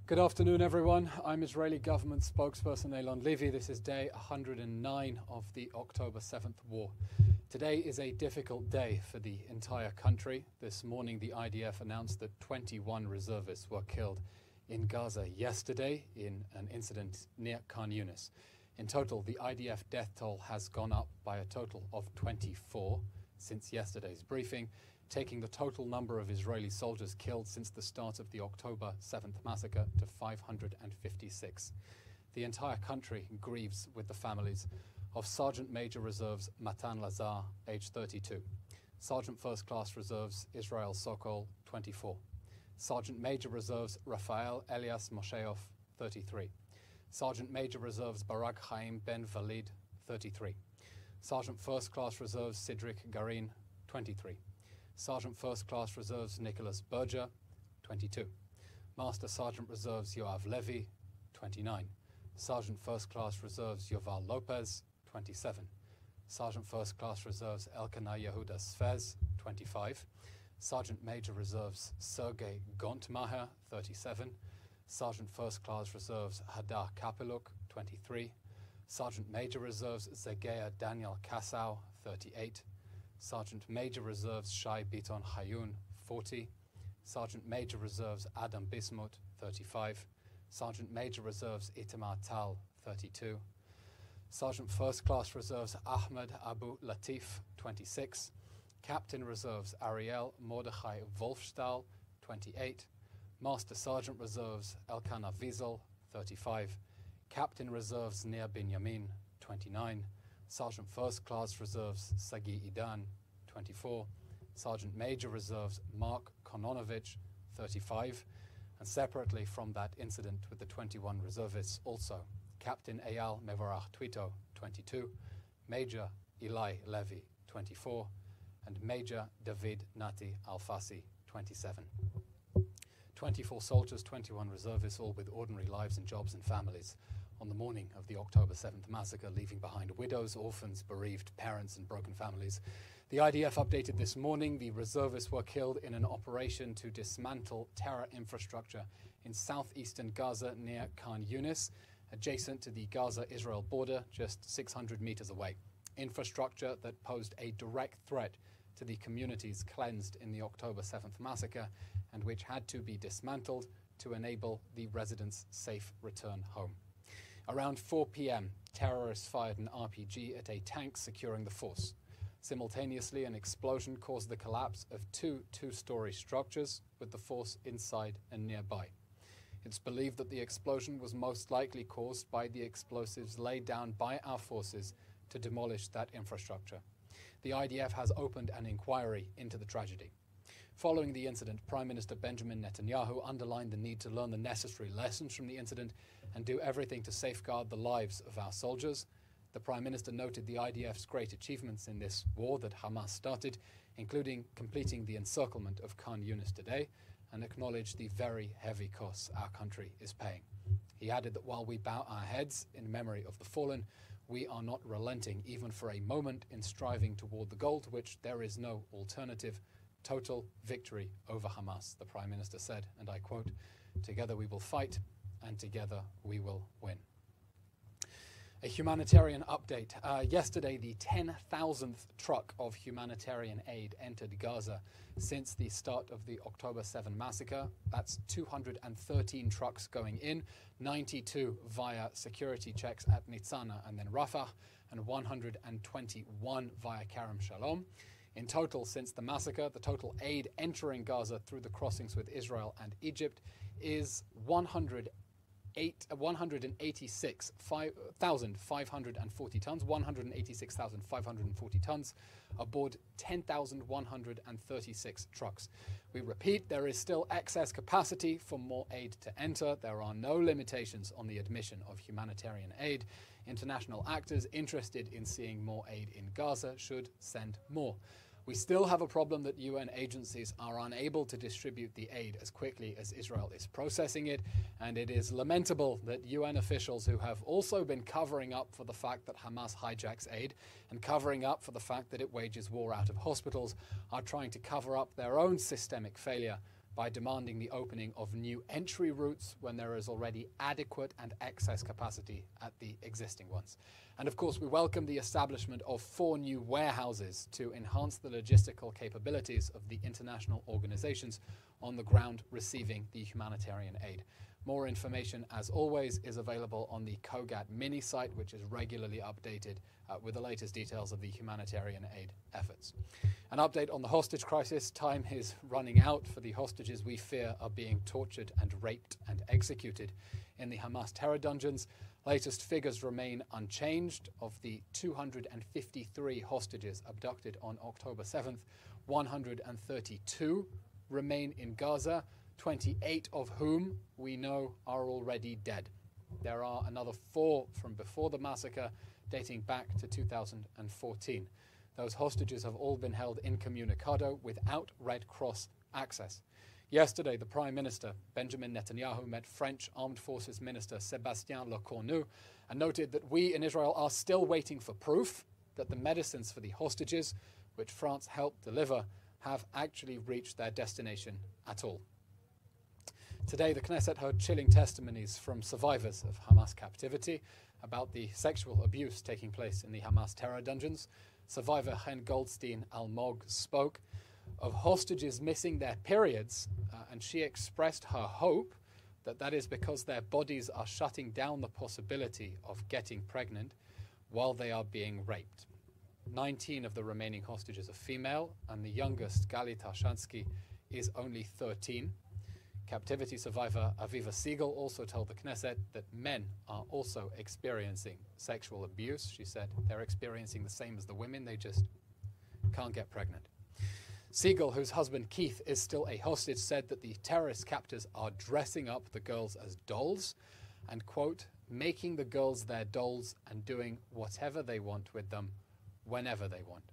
Good afternoon, everyone. I'm Israeli Government Spokesperson Eylon Levy. This is day 109 of the October 7th war. Today is a difficult day for the entire country. This morning, the IDF announced that 21 reservists were killed in Gaza yesterday in an incident near Khan Yunis. In total, the IDF death toll has gone up by a total of 24 since yesterday's briefing, taking the total number of Israeli soldiers killed since the start of the October 7th massacre to 556. The entire country grieves with the families of Sergeant Major Reserves Matan Lazar, age 32, Sergeant First Class Reserves Israel Sokol, 24, Sergeant Major Reserves Rafael Elias Mosheov, 33, Sergeant Major Reserves Barak Chaim Ben Valid, 33, Sergeant First Class Reserves Sidrik Garin, 23, Sergeant First Class Reserves Nicholas Berger, 22, Master Sergeant Reserves Yoav Levy, 29, Sergeant First Class Reserves Yoval Lopez, 27, Sergeant First Class Reserves Elkanah Yehuda Sfez, 25, Sergeant Major Reserves Sergei Gontmaher, 37, Sergeant First Class Reserves Hadar Kapeluk, 23, Sergeant Major Reserves Zegea Daniel Kasau, 38, Sergeant Major Reserves Shai Biton Hayun, 40, Sergeant Major Reserves Adam Bismuth, 35, Sergeant Major Reserves Itamar Tal, 32, Sergeant First Class Reserves Ahmed Abu Latif, 26, Captain Reserves Ariel Mordechai Wolfstahl, 28, Master Sergeant Reserves Elkanah Wiesel, 35, Captain Reserves Nir Binyamin, 29, Sergeant First Class Reserves Sagi Idan, 24, Sergeant Major Reserves Mark Kononovich, 35, and separately from that incident with the 21 reservists also, Captain Eyal Mevorach Twito, 22, Major Eli Levy, 24, and Major David Nati Alfasi, 27. 24 soldiers, 21 reservists, all with ordinary lives and jobs and families on the morning of the October 7th massacre, leaving behind widows, orphans, bereaved parents and broken families. The IDF updated this morning the reservists were killed in an operation to dismantle terror infrastructure in southeastern Gaza near Khan Yunis, adjacent to the Gaza-Israel border, just 600 meters away. Infrastructure that posed a direct threat to the communities cleansed in the October 7th massacre and which had to be dismantled to enable the residents' safe return home. Around 4 p.m., terrorists fired an RPG at a tank securing the force. Simultaneously, an explosion caused the collapse of two two-story structures with the force inside and nearby. It's believed that the explosion was most likely caused by the explosives laid down by our forces to demolish that infrastructure. The IDF has opened an inquiry into the tragedy. Following the incident, Prime Minister Benjamin Netanyahu underlined the need to learn the necessary lessons from the incident and do everything to safeguard the lives of our soldiers. The Prime Minister noted the IDF's great achievements in this war that Hamas started, including completing the encirclement of Khan Yunis today, and acknowledged the very heavy costs our country is paying. He added that while we bow our heads in memory of the fallen, we are not relenting even for a moment in striving toward the goal to which there is no alternative: total victory over Hamas, the Prime Minister said, and I quote, "Together we will fight, and together we will win." A humanitarian update. Yesterday, the 10,000th truck of humanitarian aid entered Gaza since the start of the October 7 massacre. That's 213 trucks going in, 92 via security checks at Nitzana and then Rafah, and 121 via Kerem Shalom. In total, since the massacre, the total aid entering Gaza through the crossings with Israel and Egypt is 186,540 tons, 186,540 tons aboard 10,136 trucks. We repeat, there is still excess capacity for more aid to enter. There are no limitations on the admission of humanitarian aid. International actors interested in seeing more aid in Gaza should send more. We still have a problem that UN agencies are unable to distribute the aid as quickly as Israel is processing it, and it is lamentable that UN officials who have also been covering up for the fact that Hamas hijacks aid and covering up for the fact that it wages war out of hospitals are trying to cover up their own systemic failure by demanding the opening of new entry routes when there is already adequate and excess capacity at the existing ones. And of course, we welcome the establishment of 4 new warehouses to enhance the logistical capabilities of the international organizations on the ground receiving the humanitarian aid. More information, as always, is available on the COGAT mini site, which is regularly updated with the latest details of the humanitarian aid efforts. An update on the hostage crisis. Time is running out for the hostages we fear are being tortured and raped and executed in the Hamas terror dungeons. Latest figures remain unchanged. Of the 253 hostages abducted on October 7th, 132 remain in Gaza, 28 of whom we know are already dead. There are another 4 from before the massacre, dating back to 2014. Those hostages have all been held incommunicado without Red Cross access. Yesterday, the Prime Minister, Benjamin Netanyahu, met French Armed Forces Minister Sébastien Lecornu and noted that we in Israel are still waiting for proof that the medicines for the hostages, which France helped deliver, have actually reached their destination at all. Today, the Knesset heard chilling testimonies from survivors of Hamas captivity about the sexual abuse taking place in the Hamas terror dungeons. Survivor Chen Goldstein Almog spoke of hostages missing their periods, and she expressed her hope that that is because their bodies are shutting down the possibility of getting pregnant while they are being raped. 19 of the remaining hostages are female, and the youngest, Gali Tarshansky, is only 13. Captivity survivor Aviva Siegel also told the Knesset that men are also experiencing sexual abuse. She said they're experiencing the same as the women, they just can't get pregnant. Siegel, whose husband Keith is still a hostage, said that the terrorist captors are dressing up the girls as dolls and, quote, making the girls their dolls and doing whatever they want with them whenever they want.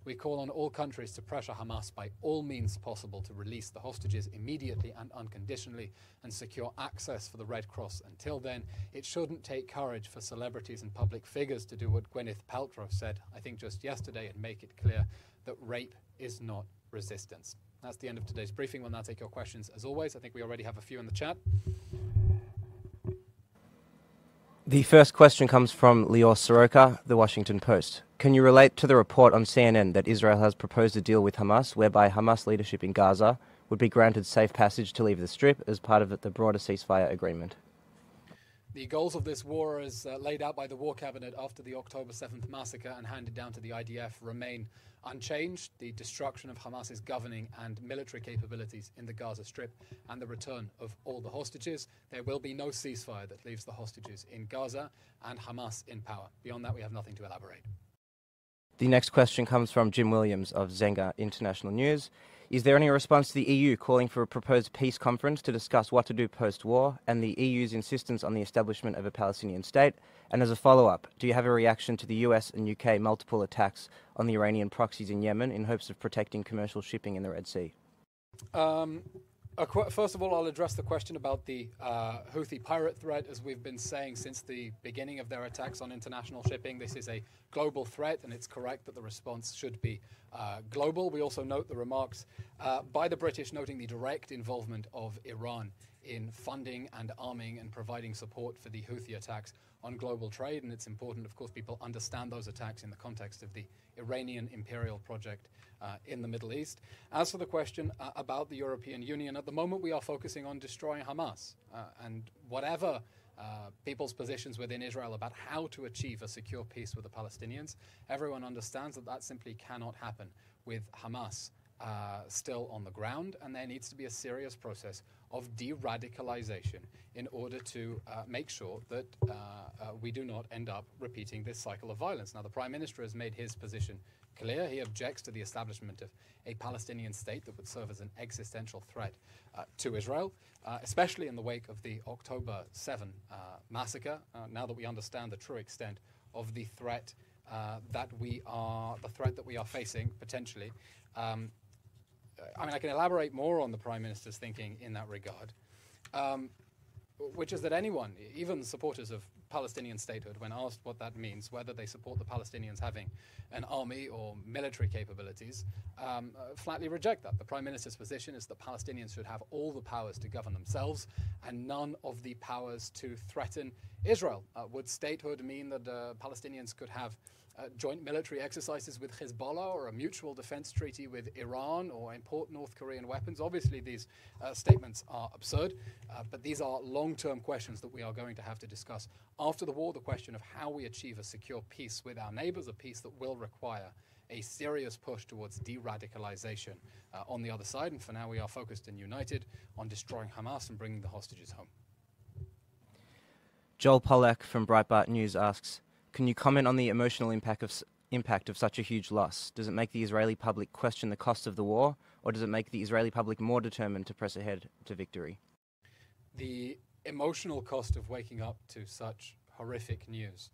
We call on all countries to pressure Hamas by all means possible to release the hostages immediately and unconditionally and secure access for the Red Cross. Until then, it shouldn't take courage for celebrities and public figures to do what Gwyneth Paltrow said, I think just yesterday, and make it clear that rape is not resistance. That's the end of today's briefing. We'll now take your questions. As always, I think we already have a few in the chat. The first question comes from Lior Soroka, The Washington Post. Can you relate to the report on CNN that Israel has proposed a deal with Hamas whereby Hamas leadership in Gaza would be granted safe passage to leave the Strip as part of the broader ceasefire agreement? The goals of this war, as laid out by the War Cabinet after the October 7th massacre and handed down to the IDF, remain unchanged. The destruction of Hamas's governing and military capabilities in the Gaza Strip and the return of all the hostages. There will be no ceasefire that leaves the hostages in Gaza and Hamas in power. Beyond that, we have nothing to elaborate. The next question comes from Jim Williams of Zenga International News. Is there any response to the EU calling for a proposed peace conference to discuss what to do post-war and the EU's insistence on the establishment of a Palestinian state? And as a follow-up, do you have a reaction to the US and UK multiple attacks on the Iranian proxies in Yemen in hopes of protecting commercial shipping in the Red Sea? First of all, I'll address the question about the Houthi pirate threat. As we've been saying since the beginning of their attacks on international shipping, this is a global threat, and it's correct that the response should be global. We also note the remarks by the British noting the direct involvement of Iran in funding and arming and providing support for the Houthi attacks on global trade. And it's important, of course, people understand those attacks in the context of the Iranian imperial project in the Middle East. As for the question about the European Union, at the moment we are focusing on destroying Hamas. And whatever people's positions within Israel about how to achieve a secure peace with the Palestinians, everyone understands that that simply cannot happen with Hamas still on the ground, and there needs to be a serious process of de-radicalization in order to make sure that we do not end up repeating this cycle of violence. Now, the Prime Minister has made his position clear. He objects to the establishment of a Palestinian state that would serve as an existential threat to Israel, especially in the wake of the October 7 massacre, now that we understand the true extent of the threat that we are facing potentially. I can elaborate more on the Prime Minister's thinking in that regard. which is that anyone, even supporters of Palestinian statehood, when asked what that means, whether they support the Palestinians having an army or military capabilities, flatly reject that. The Prime Minister's position is that Palestinians should have all the powers to govern themselves and none of the powers to threaten Israel. Would statehood mean that Palestinians could have joint military exercises with Hezbollah or a mutual defense treaty with Iran or import North Korean weapons? Obviously, these statements are absurd, but these are long-term questions that we are going to have to discuss after the war, the question of how we achieve a secure peace with our neighbors, a peace that will require a serious push towards de-radicalization on the other side. And for now, we are focused and united on destroying Hamas and bringing the hostages home. Joel Pollak from Breitbart News asks, can you comment on the emotional impact of such a huge loss? Does it make the Israeli public question the cost of the war, or does it make the Israeli public more determined to press ahead to victory? The emotional cost of waking up to such horrific news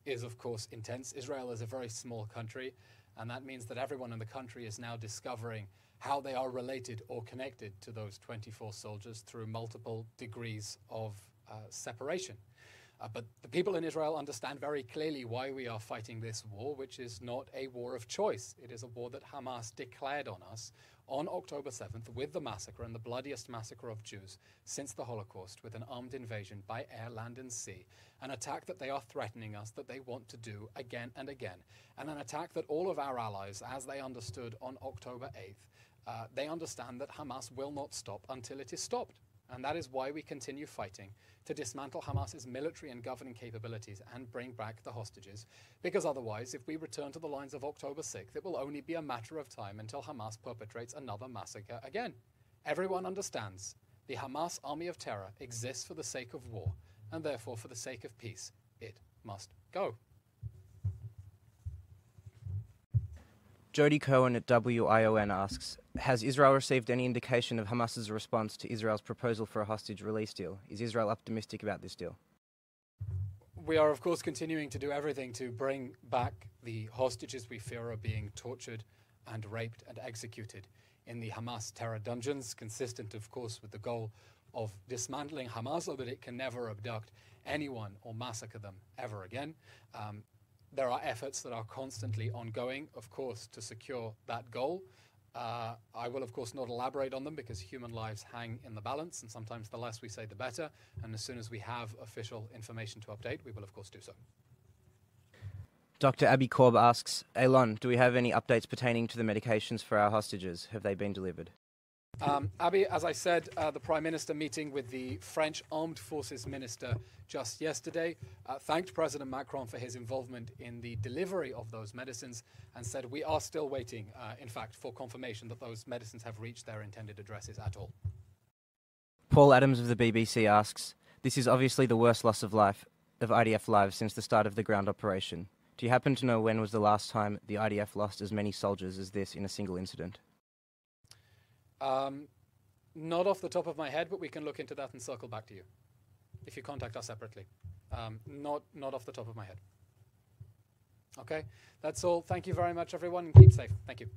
is, of course, intense. Israel is a very small country, and that means that everyone in the country is now discovering how they are related or connected to those 24 soldiers through multiple degrees of separation. But the people in Israel understand very clearly why we are fighting this war, which is not a war of choice. It is a war that Hamas declared on us on October 7th with the massacre, and the bloodiest massacre of Jews since the Holocaust, with an armed invasion by air, land and sea, an attack that they are threatening us, that they want to do again and again, and an attack that all of our allies, as they understood on October 8th, they understand that Hamas will not stop until it is stopped. And that is why we continue fighting to dismantle Hamas's military and governing capabilities and bring back the hostages. Because otherwise, if we return to the lines of October 6th, it will only be a matter of time until Hamas perpetrates another massacre again. Everyone understands the Hamas army of terror exists for the sake of war, and therefore for the sake of peace, it must go. Jody Cohen at WION asks, has Israel received any indication of Hamas's response to Israel's proposal for a hostage release deal? Is Israel optimistic about this deal? We are, of course, continuing to do everything to bring back the hostages we fear are being tortured and raped and executed in the Hamas terror dungeons, consistent, of course, with the goal of dismantling Hamas so that it can never abduct anyone or massacre them ever again. There are efforts that are constantly ongoing, of course, to secure that goal. I will, of course, not elaborate on them because human lives hang in the balance, and sometimes the less we say, the better. And as soon as we have official information to update, we will, of course, do so. Dr. Abby Corob asks, Eylon, do we have any updates pertaining to the medications for our hostages? Have they been delivered? Abby, as I said, the Prime Minister meeting with the French Armed Forces Minister just yesterday thanked President Macron for his involvement in the delivery of those medicines and said we are still waiting, in fact, for confirmation that those medicines have reached their intended addresses at all. Paul Adams of the BBC asks, this is obviously the worst loss of IDF lives since the start of the ground operation. Do you happen to know when was the last time the IDF lost as many soldiers as this in a single incident? Not off the top of my head, but we can look into that and circle back to you if you contact us separately. Not off the top of my head. Okay, that's all. Thank you very much, everyone, and keep safe. Thank you.